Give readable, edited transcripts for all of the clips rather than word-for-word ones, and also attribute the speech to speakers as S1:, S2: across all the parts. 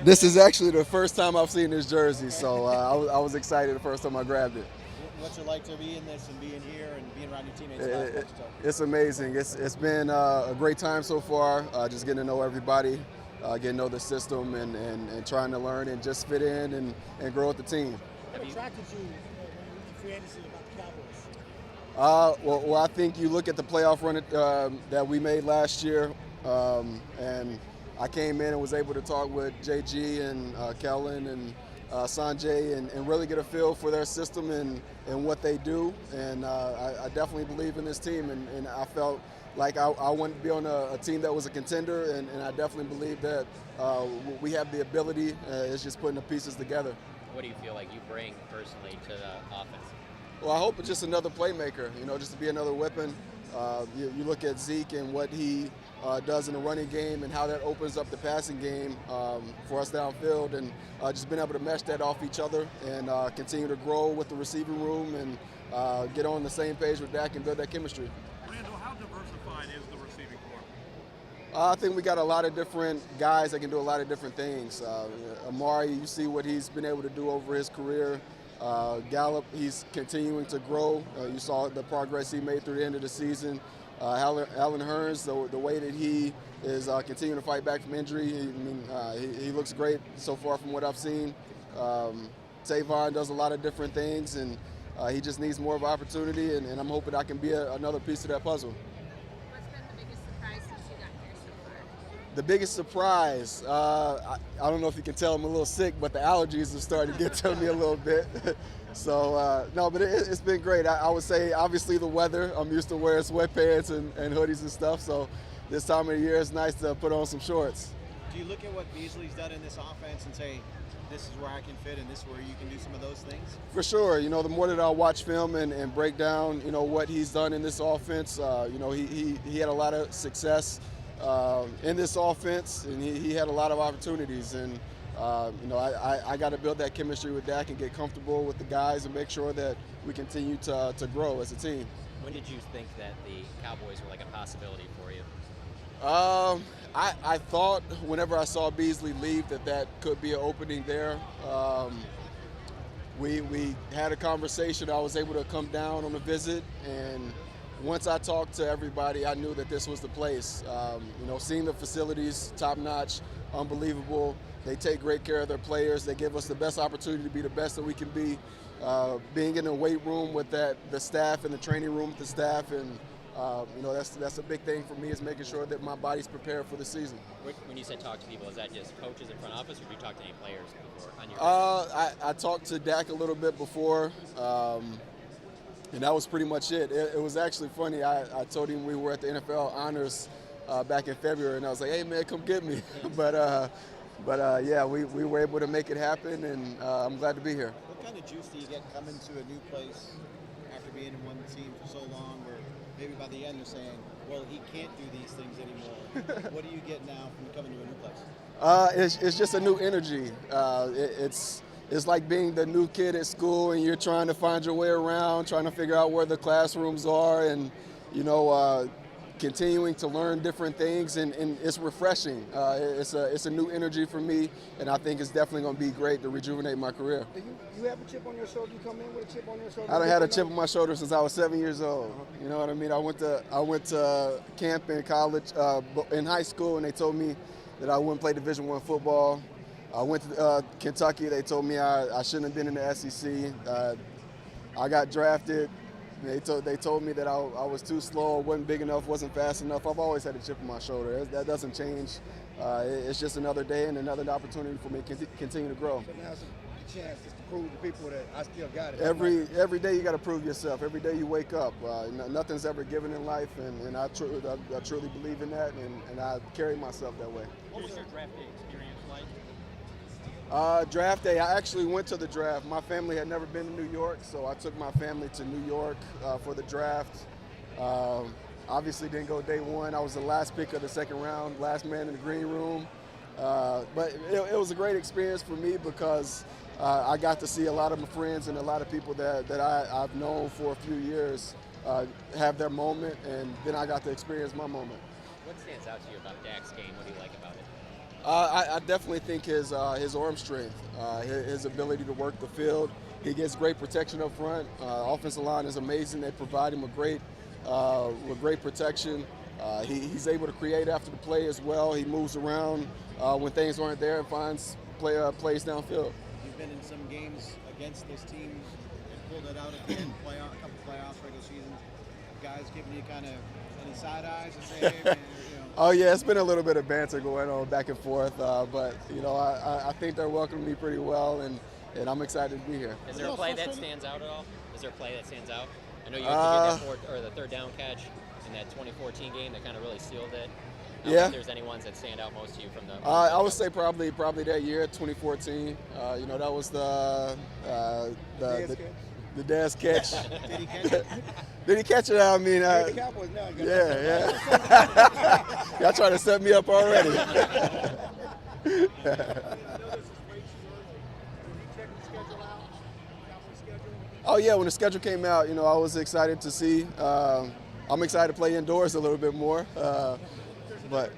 S1: This is actually the first time I've seen this jersey, so I was excited the first time I grabbed it.
S2: What's it like to be in this and being here and being around your teammates?
S1: It's amazing. It's been a great time so far, just getting to know everybody, getting to know the system, and trying to learn and just fit in and grow with the team.
S3: What attracted you when you free agency about the Cowboys?
S1: Well, I think you look at the playoff run that we made last year, and I came in and was able to talk with JG and Kellen and Sanjay and really get a feel for their system and what they do. And I definitely believe in this team, and I felt like I wanted to be on a team that was a contender, and I definitely believe that we have the ability. It's just putting the pieces together.
S4: What do you feel like you bring personally to the offense?
S1: Well, I hope it's just another playmaker, just to be another weapon. You look at Zeke and what he does in the running game and how that opens up the passing game for us downfield, and just being able to mesh that off each other and continue to grow with the receiving room and get on the same page with Dak and build that chemistry.
S5: Randall, how diversified is the receiving corps?
S1: I think we got a lot of different guys that can do a lot of different things. Amari, you see what he's been able to do over his career. Gallup, he's continuing to grow. You saw the progress he made through the end of the season. Alan Hearns, the way that he is continuing to fight back from injury, he looks great so far from what I've seen. Tavon does a lot of different things, and he just needs more of an opportunity, and I'm hoping I can be another piece of that puzzle.
S6: What's been the biggest surprise since you got here so far?
S1: The biggest surprise, I don't know if you can tell I'm a little sick, but the allergies are starting to get to me a little bit. So, no, but it's been great. I would say, obviously, the weather. I'm used to wearing sweatpants and hoodies and stuff, so this time of the year it's nice to put on some shorts.
S2: Do you look at what Beasley's done in this offense and say, this is where I can fit and this is where you can do some of those things?
S1: For sure. The more that I watch film and break down, what he's done in this offense, he had a lot of success in this offense, and he had a lot of opportunities. And I got to build that chemistry with Dak and get comfortable with the guys and make sure that we continue to grow as a team.
S4: When did you think that the Cowboys were like a possibility for you?
S1: I thought whenever I saw Beasley leave that could be an opening there. We had a conversation. I was able to come down on a visit, and once I talked to everybody, I knew that this was the place. Seeing the facilities, top notch, unbelievable. They take great care of their players. They give us the best opportunity to be the best that we can be. Being in the weight room with the staff and the training room with the staff, and that's a big thing for me, is making sure that my body's prepared for the season.
S4: When you said talk to people, is that just coaches in front office, or did you talk to any players before on your?
S1: I talked to Dak a little bit before, and that was pretty much it. It was actually funny. I told him we were at the NFL Honors back in February, and I was like, "Hey man, come get me." But yeah, we were able to make it happen, and I'm glad to be here.
S2: What kind of juice do you get coming to a new place after being in one team for so long, where maybe by the end you're saying, well, he can't do these things anymore? What do you get now from coming to a new place?
S1: It's just a new energy. It's like being the new kid at school, and you're trying to find your way around, trying to figure out where the classrooms are, and continuing to learn different things, and it's refreshing. It's a new energy for me, and I think it's definitely going to be great to rejuvenate my career.
S3: Do you have a chip on your shoulder? You come in with a chip on your shoulder?
S1: I done had a chip on my shoulder since I was 7 years old. You know what I mean? I went to camp in college, in high school, and they told me that I wouldn't play Division I football. I went to Kentucky. They told me I shouldn't have been in the SEC. I got drafted. They told me that I was too slow, wasn't big enough, wasn't fast enough. I've always had a chip on my shoulder. That doesn't change. It's just another day and another opportunity for me to continue to grow.
S3: So now it's a chance just to prove to people that I still got it.
S1: Every day you got to prove yourself. Every day you wake up. Nothing's ever given in life, and I truly believe in that, and I carry myself that way.
S5: What was your draft day experience like?
S1: Draft day, I actually went to the draft. My family had never been to New York, so I took my family to New York for the draft. Obviously didn't go day one. I was the last pick of the second round, last man in the green room. But it was a great experience for me because I got to see a lot of my friends and a lot of people that I've known for a few years have their moment, and then I got to experience my moment.
S4: What stands out to you about Dak's game? What do you like about it?
S1: I definitely think his arm strength, his ability to work the field. He gets great protection up front. Offensive line is amazing. They provide him with great protection. He's able to create after the play as well. He moves around when things aren't there and finds plays downfield.
S2: You've been in some games against this team and pulled it out at the end, a couple playoffs, regular seasons. Guys giving you kind of any side eyes and say, hey, man, you know.
S1: Oh yeah, it's been a little bit of banter going on back and forth, but I think they're welcoming me pretty well, and I'm excited to be here.
S4: Is there a play that stands out at all? Is there a play that stands out? I know you did the third down catch in that 2014 game that kind of really sealed it. I don't know if there's any ones that stand out most to you from the.
S1: I would say probably that year, 2014. That was the Dez catch.
S2: Did he catch it?
S1: Did he catch it? I mean,
S2: The Cowboys now.
S1: yeah. Y'all trying to set me up already. Oh yeah, when the schedule came out, I was excited to see. I'm excited to play indoors a little bit more, but.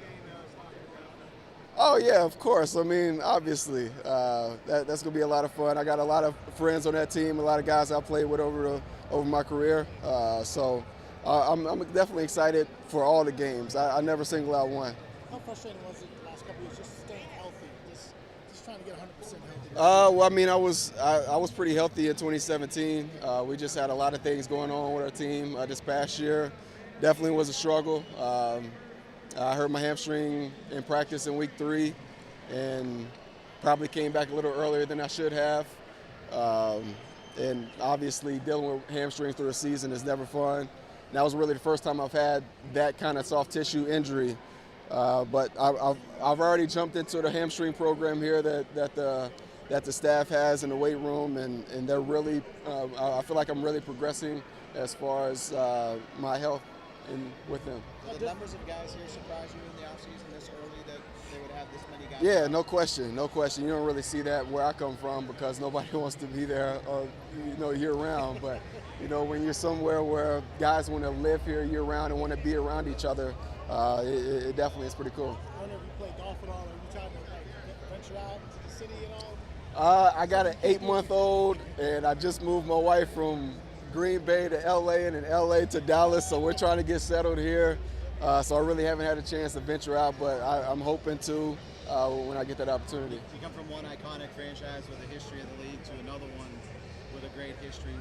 S1: Oh yeah, of course. I mean, obviously, that's gonna be a lot of fun. I got a lot of friends on that team, a lot of guys I played with over my career. So I'm definitely excited for all the games. I never single out one.
S3: How frustrating was it the last couple of years just staying healthy, just trying to get 100% healthy?
S1: Well, I mean, I was pretty healthy in 2017. We just had a lot of things going on with our team this past year. Definitely was a struggle. I hurt my hamstring in practice in week 3 and probably came back a little earlier than I should have. And obviously dealing with hamstrings through the season is never fun. That was really the first time I've had that kind of soft tissue injury. But I've already jumped into the hamstring program here that the staff has in the weight room, and they're really, I feel like I'm really progressing as far as my health with them.
S2: Did the numbers of guys here surprise you in the offseason this early that they would have this many guys?
S1: Yeah, no question. You don't really see that where I come from because nobody wants to be there, year round. But when you're somewhere where guys want to live here year round and want to be around each other, it definitely is pretty cool.
S3: I don't know if you play golf at all. Are you trying to venture out into the city at all?
S1: I got an 8-month-old, and I just moved my wife from Green Bay to LA and then LA to Dallas, so we're trying to get settled here. So I really haven't had a chance to venture out, but I'm hoping to when I get that opportunity.
S2: You come from one iconic franchise with a history of the league to another one with a great history.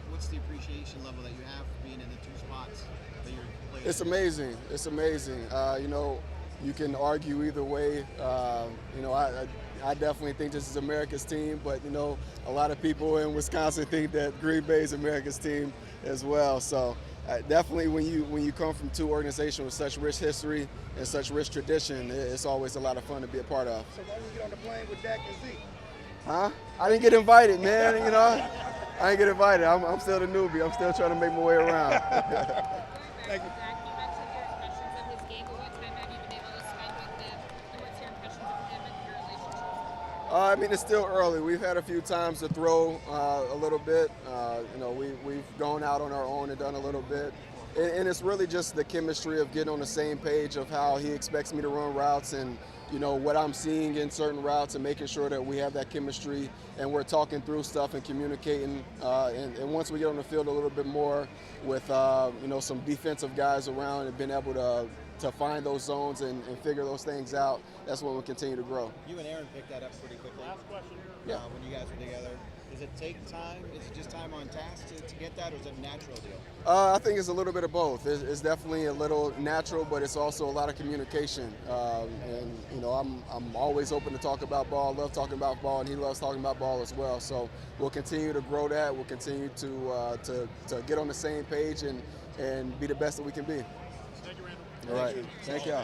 S2: What's the appreciation level that you have for being in the two spots that you're playing?
S1: It's amazing. It's amazing. You can argue either way. I definitely think this is America's team, but a lot of people in Wisconsin think that Green Bay is America's team as well. So definitely, when you come from two organizations with such rich history and such rich tradition, it's always a lot of fun to be a part of.
S2: So why did you get on the plane with Dak and Zeke?
S1: Huh? I didn't get invited, man. I didn't get invited. I'm still the newbie. I'm still trying to make my way around.
S2: Thank you.
S6: Dak, you mentioned your impressions of his game, but what time have you been able to spend with him? And what's your impressions of him and your relationship?
S1: It's still early. We've had a few times to throw a little bit. We've gone out on our own and done a little bit. And it's really just the chemistry of getting on the same page of how he expects me to run routes and, what I'm seeing in certain routes and making sure that we have that chemistry and we're talking through stuff and communicating. And once we get on the field a little bit more with, some defensive guys around and being able to find those zones and figure those things out, that's when we'll continue to grow.
S2: You and Aaron picked that up pretty quickly.
S3: Last question.
S1: Yeah.
S2: When you guys were together. Does it take time? Is it just time on task to get that, or is it a natural deal?
S1: I think it's a little bit of both. It's definitely a little natural, but it's also a lot of communication. I'm always open to talk about ball. I love talking about ball, and he loves talking about ball as well. So we'll continue to grow that. We'll continue to get on the same page and be the best that we can be.
S3: Thank you, Randall.
S1: All right. Thank you.